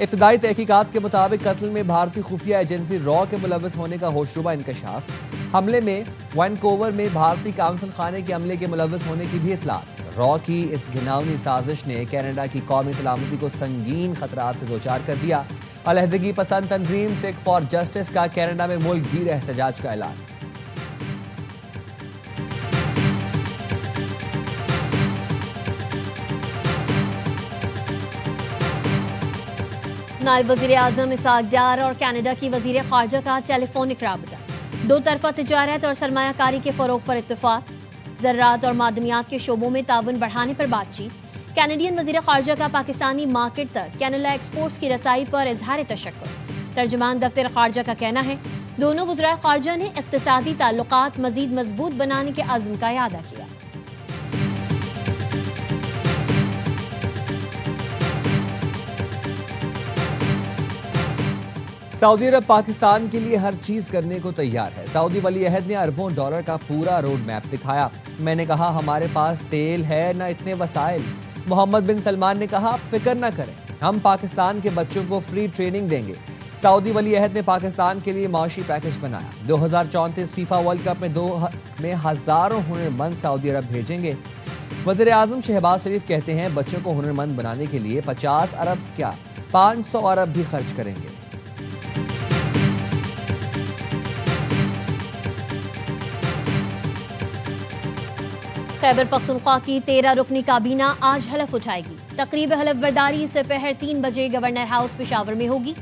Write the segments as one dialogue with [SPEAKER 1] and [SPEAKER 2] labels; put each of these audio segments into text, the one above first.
[SPEAKER 1] ابتدائی تحقیقات کے مطابق قتل میں بھارتی خفیہ ایجنسی را کے ملوث ہونے کا ہوشربہ انکشاف، حملے میں وینکوور میں بھارتی قونصل خانے کے عملے کے ملوث ہونے کی بھی اطلاع۔ را کی اس گھناؤنی سازش نے کینیڈا کی قومی سلامتی کو سنگین خطرات سے دوچار کر دیا۔ علیحدگی پسند تنظیم سکھ فار جسٹس کا کینیڈا میں ملک گیر احتجاج کا اعلان۔
[SPEAKER 2] نائب وزیر اعظم اسحاق ڈار اور کینیڈا کی وزیر خارجہ کا ٹیلی فونک رابطہ، دو طرفہ تجارت اور سرمایہ کاری کے فروغ پر اتفاق، زراعت اور معدنیات کے شعبوں میں تعاون بڑھانے پر بات چیت۔ کینیڈین وزیر خارجہ کا پاکستانی مارکیٹ تک کینیلا ایکسپورٹس کی رسائی پر اظہار تشکر۔ ترجمان دفتر خارجہ کا کہنا ہے دونوں وزراء خارجہ نے اقتصادی تعلقات مزید مضبوط بنانے کے عزم کا اعادہ کیا۔
[SPEAKER 1] سعودی عرب پاکستان کے لیے ہر چیز کرنے کو تیار ہے۔ سعودی ولی عہد نے اربوں ڈالر کا پورا روڈ میپ دکھایا۔ میں نے کہا ہمارے پاس تیل ہے نہ اتنے وسائل۔ محمد بن سلمان نے کہا فکر نہ کریں، ہم پاکستان کے بچوں کو فری ٹریننگ دیں گے۔ سعودی ولی عہد نے پاکستان کے لیے معاشی پیکج بنایا۔ 2034 فیفا ورلڈ کپ میں ہزاروں ہنرمند سعودی عرب بھیجیں گے۔ وزیر اعظم شہباز شریف کہتے ہیں بچوں کو ہنرمند بنانے کے لیے 50 ارب کیا 500 ارب بھی خرچ کریں گے۔
[SPEAKER 2] خیبر پختونخوا کی 13 رکنی کابینہ آج حلف اٹھائے گی۔ تقریب حلف برداری سے پہر 3 بجے گورنر ہاؤس پشاور میں ہوگی۔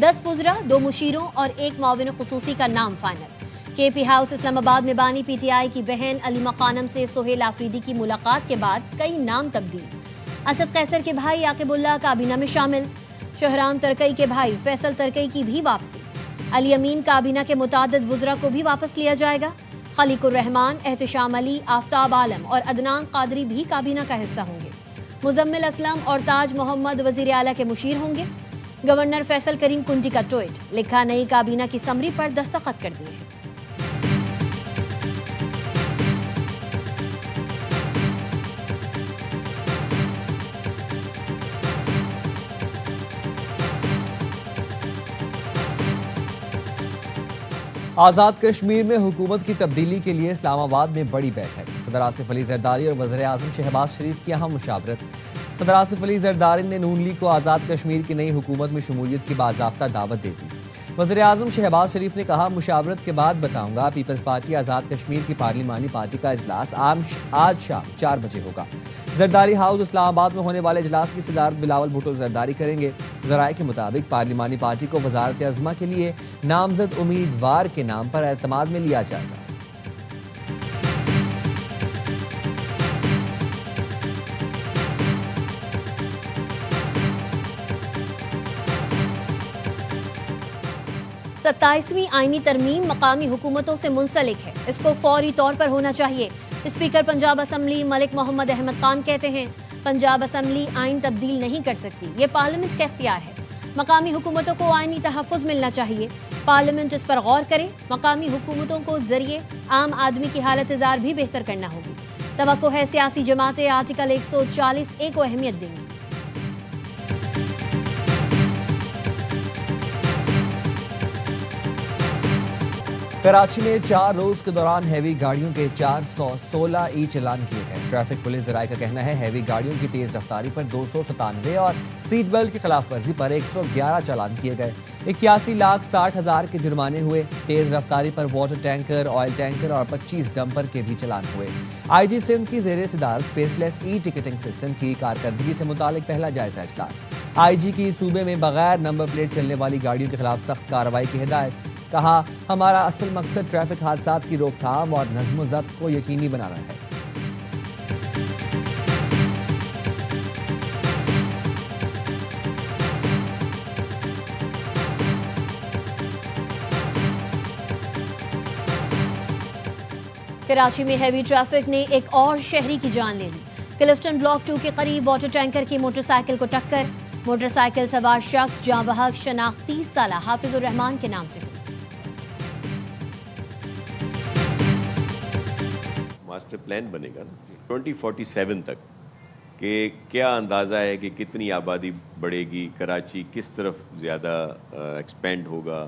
[SPEAKER 2] 10 وزراء، 2 مشیروں اور 1 معاون خصوصی کا نام فائنل۔ کے پی ہاؤس اسلام آباد میں بانی پی ٹی آئی کی بہن علیمہ خانم سے سہیل آفریدی کی ملاقات کے بعد کئی نام تبدیل۔ اسد قیصر کے بھائی عاقب اللہ کابینہ میں شامل۔ شہرام ترکئی کے بھائی فیصل ترکئی کی بھی واپسی۔ علی امین کابینہ کے متعدد وزراء کو بھی واپس لیا جائے گا۔ خلیق الرحمان، احتشام علی، آفتاب عالم اور عدنان قادری بھی کابینہ کا حصہ ہوں گے۔ مزمل اسلم اور تاج محمد وزیر اعلیٰ کے مشیر ہوں گے۔ گورنر فیصل کریم کنڈی کا ٹویٹ، لکھا نئی کابینہ کی سمری پر دستخط کر دیے ہیں۔
[SPEAKER 1] آزاد کشمیر میں حکومت کی تبدیلی کے لیے اسلام آباد میں بڑی بیٹھک۔ صدر آصف علی زرداری اور وزیر اعظم شہباز شریف کی اہم مشاورت۔ صدر آصف علی زرداری نے نون لیگ کو آزاد کشمیر کی نئی حکومت میں شمولیت کی باضابطہ دعوت دے دی۔ وزیر اعظم شہباز شریف نے کہا مشاورت کے بعد بتاؤں گا۔ پیپلز پارٹی آزاد کشمیر کی پارلیمانی پارٹی کا اجلاس آج شام 4 بجے ہوگا۔ زرداری ہاؤس اسلام آباد میں ہونے والے اجلاس کی صدارت بلاول بھٹو زرداری کریں گے۔ ذرائع کے مطابق پارلیمانی پارٹی کو وزارت عظمیٰ کے لیے نامزد امیدوار کے نام پر اعتماد میں لیا جائے گا۔
[SPEAKER 2] ستائیسویں آئینی ترمیم مقامی حکومتوں سے منسلک ہے، اس کو فوری طور پر ہونا چاہیے۔ اسپیکر پنجاب اسمبلی ملک محمد احمد خان کہتے ہیں پنجاب اسمبلی آئین تبدیل نہیں کر سکتی، یہ پارلیمنٹ کا اختیار ہے۔ مقامی حکومتوں کو آئینی تحفظ ملنا چاہیے، پارلیمنٹ اس پر غور کرے۔ مقامی حکومتوں کو ذریعے عام آدمی کی حالت زار بھی بہتر کرنا ہوگی۔ توقع ہے سیاسی جماعتیں آرٹیکل 140A کو اہمیت دیں گی۔
[SPEAKER 1] کراچی میں 4 روز کے دوران ہیوی گاڑیوں کے 416 ای چالان کیے گئے۔ ٹریفک پولیس ذرائع کا کہنا ہے ہیوی گاڑیوں کی تیز رفتاری پر 297 اور سیٹ بیلٹ کی خلاف ورزی پر 111 چالان کیے گئے۔ 81,60,000 کے جرمانے ہوئے۔ تیز رفتاری پر واٹر ٹینکر، آئل ٹینکر اور 25 ڈمپر کے بھی چالان ہوئے۔ آئی جی سندھ کی زیر صدارت فیس لیس ای ٹکٹنگ سسٹم کی کارکردگی سے متعلق پہلا جائزہ اجلاس۔ آئی جی کی صوبے میں بغیر نمبر پلیٹ چلنے والی گاڑیوں کے خلاف سخت کارروائی کی ہدایت۔ کہا ہمارا اصل مقصد ٹریفک حادثات کی روک تھام اور نظم و ضبط کو یقینی بنانا ہے۔
[SPEAKER 2] کراچی میں ہیوی ٹریفک نے ایک اور شہری کی جان لے لی۔ کلفٹن بلاک 2 کے قریب واٹر ٹینکر کی موٹر سائیکل کو ٹکر۔ موٹر سائیکل سوار شخص جاں بحق شناخت 30 سالہ حافظ الرحمان کے نام سے ہوئی۔
[SPEAKER 3] ماسٹر پلان بنے گا نا 2047 تک کہ کیا اندازہ ہے کہ کتنی آبادی بڑھے گی، کراچی کس طرف زیادہ ایکسپینڈ ہوگا،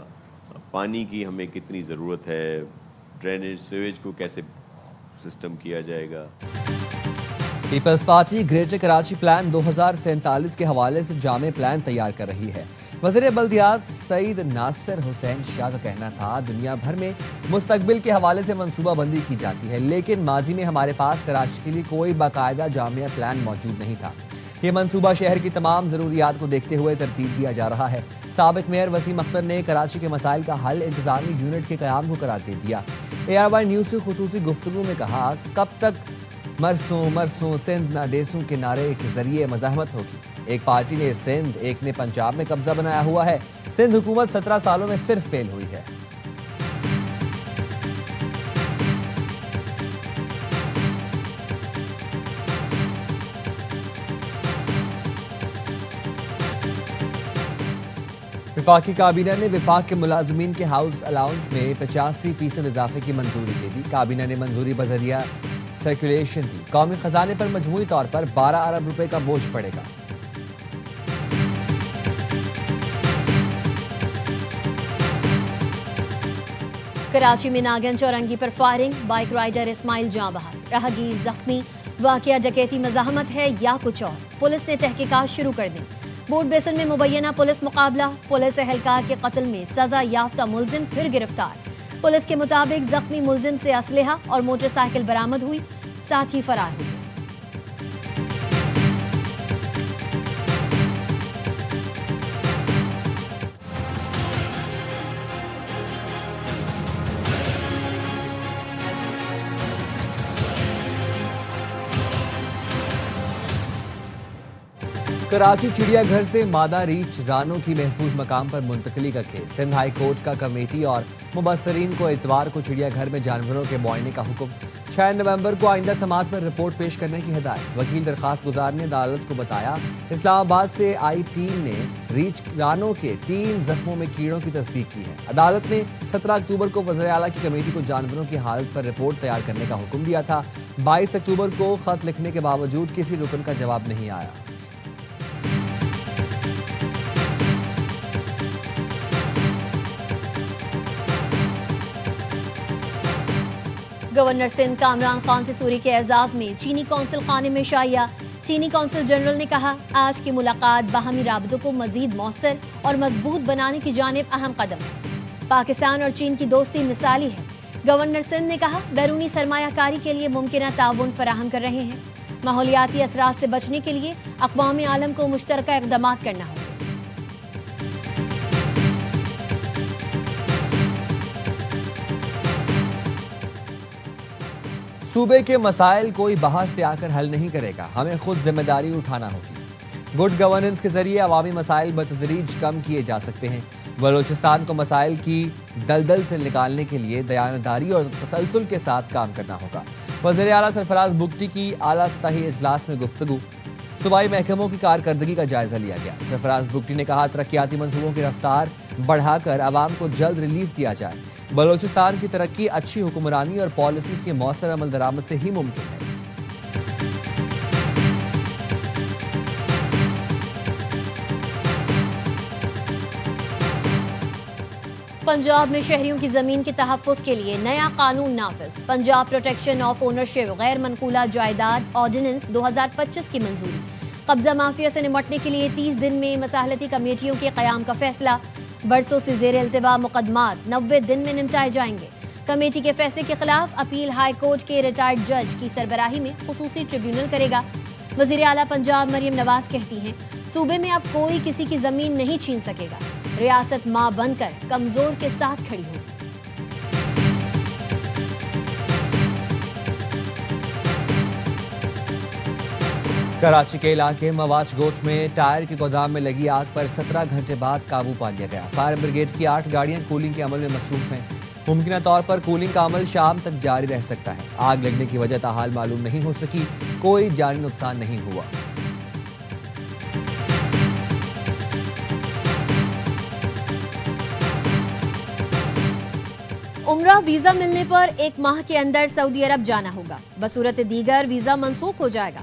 [SPEAKER 3] پانی کی ہمیں کتنی ضرورت ہے، ڈرینیج سیویج کو کیسے سسٹم کیا جائے گا۔
[SPEAKER 1] پیپلز پارٹی گریٹر کراچی پلان 2047 کے حوالے سے جامع پلان تیار کر رہی ہے۔ وزیر بلدیات سعید ناصر حسین شاہ کا کہنا تھا دنیا بھر میں مستقبل کے حوالے سے منصوبہ بندی کی جاتی ہے، لیکن ماضی میں ہمارے پاس کراچی کے لیے کوئی باقاعدہ جامع پلان موجود نہیں تھا۔ یہ منصوبہ شہر کی تمام ضروریات کو دیکھتے ہوئے ترتیب دیا جا رہا ہے۔ سابق میئر وسیم اختر نے کراچی کے مسائل کا حل انتظامی یونٹ کے قیام کو قرار دے دیا۔ ARY نیوز سے خصوصی گفتگو میں کہا کب تک مرسوں سندھ نہ ڈیسوں کے نعرے کے ذریعے مزاحمت ہوگی۔ ایک پارٹی نے سندھ، ایک نے پنجاب میں قبضہ بنایا ہوا ہے۔ سندھ حکومت 17 سالوں میں صرف فیل ہوئی ہے۔ وفاقی کابینہ نے وفاق کے ملازمین کے ہاؤس الاؤنس میں 85% اضافے کی منظوری دے دی۔ کابینہ نے منظوری بذریعہ سرکولیشن دی۔ قومی خزانے پر مجموعی طور پر 12 ارب روپے کا بوجھ پڑے گا۔
[SPEAKER 2] کراچی میں ناگن چورنگی پر فائرنگ، بائیک رائیڈر اسماعیل جاں بحق، راہگیر زخمی۔ واقعہ ڈکیتی مزاحمت ہے یا کچھ اور؟ پولیس نے تحقیقات شروع کر دی۔ بورڈ بیسن میں مبینہ پولیس مقابلہ، پولیس اہلکار کے قتل میں سزا یافتہ ملزم پھر گرفتار۔ پولیس کے مطابق زخمی ملزم سے اسلحہ اور موٹر سائیکل برآمد ہوئی، ساتھ ہی فرار ہوئی۔
[SPEAKER 1] کراچی چڑیا گھر سے مادہ ریچھ رانوں کی محفوظ مقام پر منتقلی کا کیس۔ سندھ ہائی کورٹ کا کمیٹی اور مبصرین کو اتوار کو چڑیا گھر میں جانوروں کے معائنے کا حکم۔ 6 نومبر کو آئندہ سماعت پر رپورٹ پیش کرنے کی ہدایت۔ وکیل درخواست گزار نے عدالت کو بتایا اسلام آباد سے آئی ٹیم نے ریچھ رانوں کے 3 زخموں میں کیڑوں کی تصدیق کی ہے۔ عدالت نے 17 اکتوبر کو وزیر اعلیٰ کی کمیٹی کو جانوروں کی حالت پر رپورٹ تیار کرنے کا حکم دیا تھا۔ 22 اکتوبر کو خط لکھنے کے باوجود کسی رکن کا جواب نہیں آیا۔
[SPEAKER 2] گورنر سندھ کامران خان سسوری کے اعزاز میں چینی قونصل خانے میں شائع۔ چینی قونصل جنرل نے کہا آج کی ملاقات باہمی رابطوں کو مزید مؤثر اور مضبوط بنانے کی جانب اہم قدم ہے۔ پاکستان اور چین کی دوستی مثالی ہے۔ گورنر سندھ نے کہا بیرونی سرمایہ کاری کے لیے ممکنہ تعاون فراہم کر رہے ہیں۔ ماحولیاتی اثرات سے بچنے کے لیے اقوام عالم کو مشترکہ اقدامات کرنا ہوگا۔
[SPEAKER 1] صوبے کے مسائل کوئی باہر سے آ کر حل نہیں کرے گا، ہمیں خود ذمہ داری اٹھانا ہوگی۔ گڈ گورننس کے ذریعے عوامی مسائل بتدریج کم کیے جا سکتے ہیں۔ بلوچستان کو مسائل کی دلدل سے نکالنے کے لیے دیانتداری اور تسلسل کے ساتھ کام کرنا ہوگا۔ وزیر اعلیٰ سرفراز بگٹی کی اعلیٰ سطحی اجلاس میں گفتگو۔ صوبائی محکموں کی کارکردگی کا جائزہ لیا گیا۔ سرفراز بگٹی نے کہا ترقیاتی منصوبوں کی رفتار بڑھا کر عوام کو جلد ریلیف دیا جائے۔ بلوچستان کی ترقی اچھی حکمرانی اور پالیسیز کے مؤثر عمل درآمد سے ہی ممکن ہے۔
[SPEAKER 2] پنجاب میں شہریوں کی زمین کے تحفظ کے لیے نیا قانون نافذ۔ پنجاب پروٹیکشن آف اونرشپ غیر منقولہ جائیداد آرڈیننس 2025 کی منظوری۔ قبضہ مافیا سے نمٹنے کے لیے 30 دن میں مصالحتی کمیٹیوں کے قیام کا فیصلہ۔ برسوں سے زیر التوا مقدمات 90 دن میں نمٹائے جائیں گے۔ کمیٹی کے فیصلے کے خلاف اپیل ہائی کورٹ کے ریٹائرڈ جج کی سربراہی میں خصوصی ٹریبیونل کرے گا۔ وزیر اعلیٰ پنجاب مریم نواز کہتی ہیں صوبے میں اب کوئی کسی کی زمین نہیں چھین سکے گا۔ ریاست ماں بن کر کمزور کے ساتھ کھڑی ہوگی۔
[SPEAKER 1] کراچی کے علاقے مواج گوٹ میں ٹائر کے گودام میں لگی آگ پر 17 گھنٹے بعد قابو پا لیا گیا۔ فائر بریگیڈ کی 8 گاڑیاں کولنگ کے عمل میں مصروف ہیں۔ ممکنہ طور پر کولنگ کا عمل شام تک جاری رہ سکتا ہے۔ آگ لگنے کی وجہ تاحال معلوم نہیں ہو سکی۔ کوئی جانی نقصان نہیں ہوا۔
[SPEAKER 2] عمرہ ویزا ملنے پر 1 ماہ کے اندر سعودی عرب جانا ہوگا۔ بصورت دیگر ویزا منسوخ ہو جائے گا۔